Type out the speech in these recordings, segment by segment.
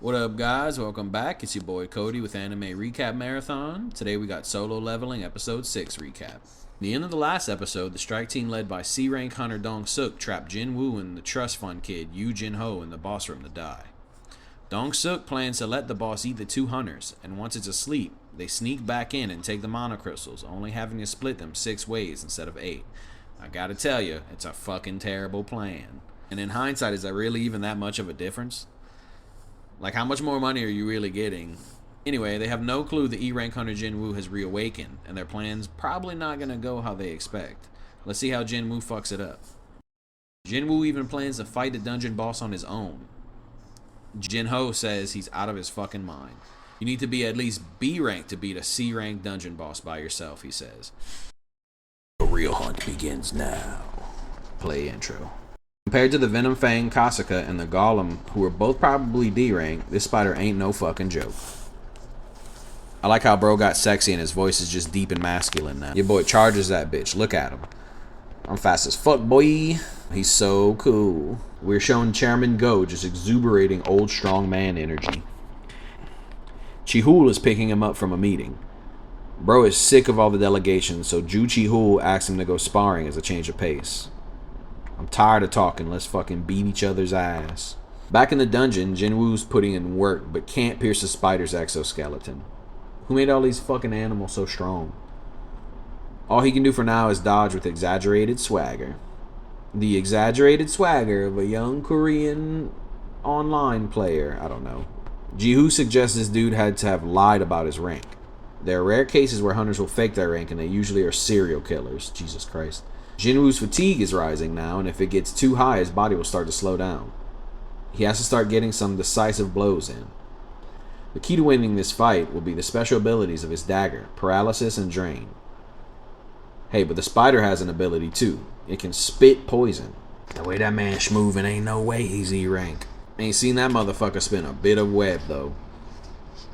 What up, guys? Welcome back. It's your boy Cody with Anime Recap Marathon. Today we got Solo Leveling Episode 6 recap. At the end of the last episode, the strike team led by C-rank hunter Dong Suk trapped JinWoo and the trust fund kid Yu Jin-ho in the boss room to die. Dong Suk plans to let the boss eat the two hunters, and once it's asleep, they sneak back in and take the mana crystals, only having to split them 6 ways instead of 8. I gotta tell you, it's a fucking terrible plan. And in hindsight, is that really even that much of a difference? Like, how much more money are you really getting? Anyway, they have no clue the E-rank hunter JinWoo has reawakened, and their plan's probably not gonna go how they expect. Let's see how JinWoo fucks it up. JinWoo even plans to fight the dungeon boss on his own. Jin-ho says he's out of his fucking mind. You need to be at least B rank to beat a C rank dungeon boss by yourself, he says. The real hunt begins now. Play intro. Compared to the Venom Fang, Kasuka, and the Golem, who are both probably D rank, this spider ain't no fucking joke. I like how bro got sexy and his voice is just deep and masculine now. Your boy charges that bitch. Look at him. I'm fast as fuck, boy. He's so cool. We're showing Chairman Go just exuberating old strong man energy. Chi-hul is picking him up from a meeting. Bro is sick of all the delegations, so Ju Chi-hul asks him to go sparring as a change of pace. I'm tired of talking, let's fucking beat each other's ass. Back in the dungeon, JinWoo's putting in work, but can't pierce the spider's exoskeleton. Who made all these fucking animals so strong? All he can do for now is dodge with exaggerated swagger. The exaggerated swagger of a young Korean online player, I don't know. Ji-hoo suggests this dude had to have lied about his rank. There are rare cases where hunters will fake their rank and they usually are serial killers. Jesus Christ. JinWoo's fatigue is rising now, and if it gets too high, his body will start to slow down. He has to start getting some decisive blows in. The key to winning this fight will be the special abilities of his dagger, paralysis and drain. Hey, but the spider has an ability too. It can spit poison. The way that man's moving, ain't no way he's E-rank. Ain't seen that motherfucker spin a bit of web though.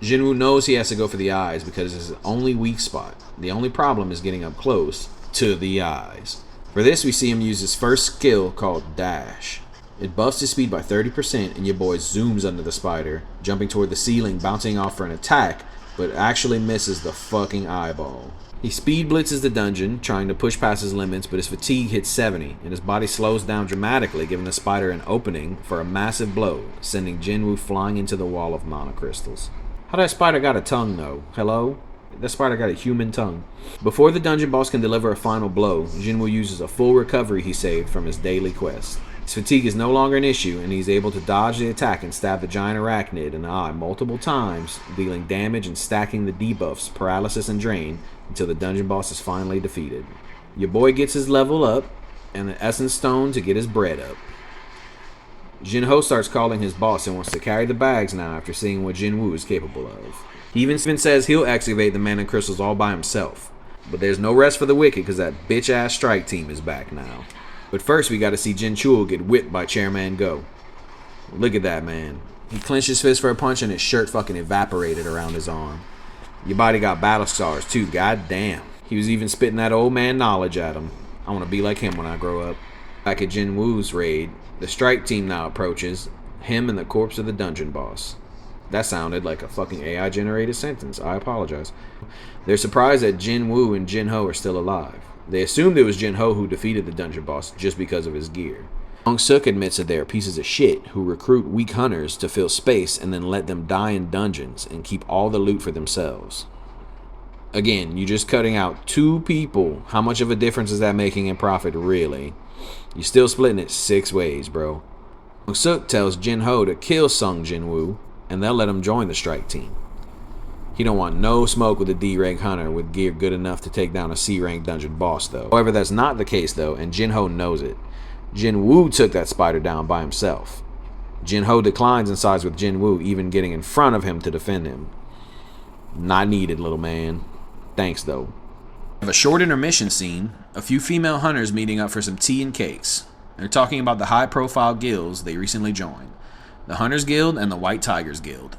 JinWoo knows he has to go for the eyes because it's his only weak spot. The only problem is getting up close to the eyes. For this, we see him use his first skill called Dash. It buffs his speed by 30% and your boy zooms under the spider, jumping toward the ceiling, bouncing off for an attack, but actually misses the fucking eyeball. He speed blitzes the dungeon, trying to push past his limits, but his fatigue hits 70, and his body slows down dramatically, giving the spider an opening for a massive blow, sending JinWoo flying into the wall of mana crystals. How that spider got a tongue though? Hello? That spider got a human tongue. Before the dungeon boss can deliver a final blow, JinWoo uses a full recovery he saved from his daily quest. His fatigue is no longer an issue, and he's able to dodge the attack and stab the giant arachnid in the eye multiple times, dealing damage and stacking the debuffs, paralysis and drain, until the dungeon boss is finally defeated. Your boy gets his level up, and the essence stone to get his bread up. Jin-ho starts calling his boss and wants to carry the bags now after seeing what JinWoo is capable of. He even says he'll excavate the mana crystals all by himself. But there's no rest for the wicked because that bitch-ass strike team is back now. But first we gotta see Jin-chul get whipped by Chairman Go. Look at that, man. He clenched his fist for a punch and his shirt fucking evaporated around his arm. Your body got battle scars too, god damn. He was even spitting that old man knowledge at him. I wanna be like him when I grow up. Back at JinWoo's raid, the strike team now approaches, him and the corpse of the dungeon boss. That sounded like a fucking AI generated sentence. I apologize. They're surprised that JinWoo and Jin-ho are still alive. They assumed it was Jin-ho who defeated the dungeon boss just because of his gear. Dong Suk admits that they are pieces of shit who recruit weak hunters to fill space and then let them die in dungeons and keep all the loot for themselves. Again, you're just cutting out 2 people. How much of a difference is that making in profit, really? You're still splitting it 6 ways, bro. Dong Suk tells Jin-ho to kill Sung JinWoo, and they'll let him join the strike team. He don't want no smoke with a D-rank hunter with gear good enough to take down a C-rank dungeon boss though. However, that's not the case though, and Jin-ho knows it. JinWoo took that spider down by himself. Jin-ho declines and sides with JinWoo, even getting in front of him to defend him. Not needed, little man. Thanks though. We have a short intermission scene, a few female hunters meeting up for some tea and cakes. They're talking about the high-profile guilds they recently joined. The Hunters Guild and the White Tigers Guild.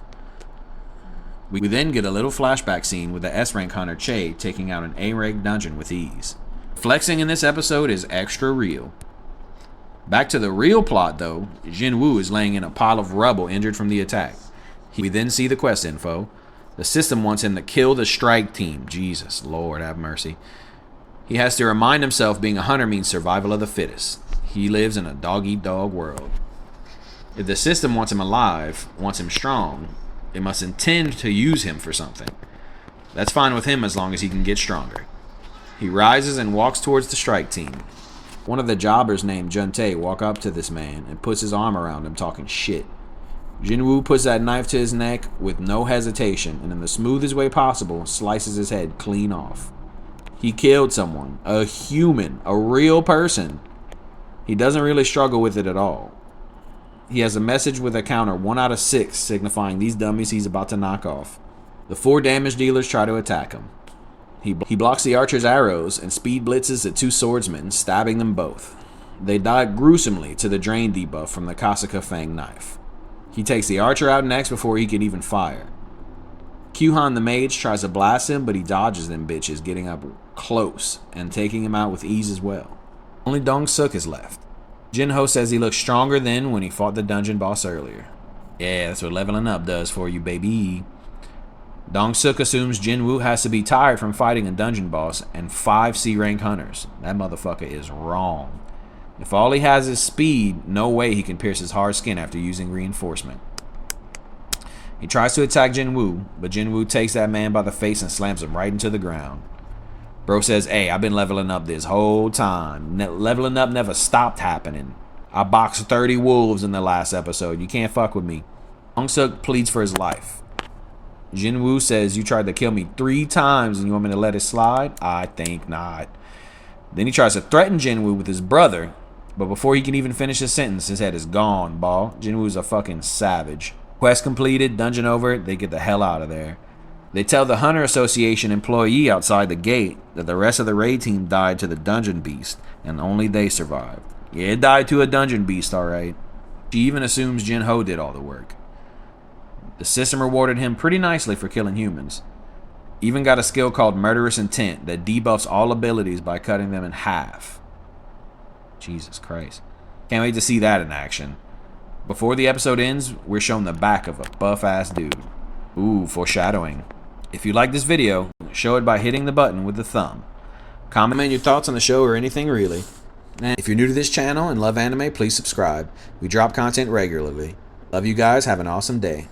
We then get a little flashback scene with the S-rank hunter Che taking out an A-rank dungeon with ease. Flexing in this episode is extra real. Back to the real plot though, JinWoo is laying in a pile of rubble injured from the attack. We then see the quest info. The system wants him to kill the strike team. Jesus, Lord have mercy. He has to remind himself being a hunter means survival of the fittest. He lives in a dog-eat-dog world. If the system wants him alive, wants him strong, it must intend to use him for something. That's fine with him as long as he can get stronger. He rises and walks towards the strike team. One of the jobbers named Juntae walk up to this man and puts his arm around him talking shit. JinWoo puts that knife to his neck with no hesitation and in the smoothest way possible slices his head clean off. He killed someone, a human, a real person. He doesn't really struggle with it at all. He has a message with a counter 1 out of 6 signifying these dummies he's about to knock off. The 4 damage dealers try to attack him. He blocks the archer's arrows and speed blitzes the 2 swordsmen, stabbing them both. They die gruesomely to the drain debuff from the Kasuka Fang knife. He takes the archer out next before he can even fire. Kyuhan the mage tries to blast him, but he dodges them bitches, getting up close and taking him out with ease as well. Only Dong Suk is left. Jinho says he looks stronger than when he fought the dungeon boss earlier. Yeah, that's what leveling up does for you, baby. Dong Suk assumes JinWoo has to be tired from fighting a dungeon boss and 5 C-rank hunters. That motherfucker is wrong. If all he has is speed, no way he can pierce his hard skin after using reinforcement. He tries to attack JinWoo, but JinWoo takes that man by the face and slams him right into the ground. Bro says, hey, I've been leveling up this whole time. Leveling up never stopped happening. I boxed 30 wolves in the last episode. You can't fuck with me. Dong Suk pleads for his life. JinWoo says, you tried to kill me 3 times and you want me to let it slide? I think not. Then he tries to threaten JinWoo with his brother, but before he can even finish his sentence, his head is gone, ball. JinWoo's a fucking savage. Quest completed, dungeon over, they get the hell out of there. They tell the Hunter Association employee outside the gate that the rest of the raid team died to the dungeon beast, and only they survived. Yeah, it died to a dungeon beast, alright. She even assumes Jinho did all the work. The system rewarded him pretty nicely for killing humans. Even got a skill called Murderous Intent that debuffs all abilities by cutting them in half. Jesus Christ. Can't wait to see that in action. Before the episode ends, we're shown the back of a buff-ass dude. Ooh, foreshadowing. If you like this video, show it by hitting the button with the thumb. Comment your thoughts on the show or anything really. And if you're new to this channel and love anime, please subscribe. We drop content regularly. Love you guys. Have an awesome day.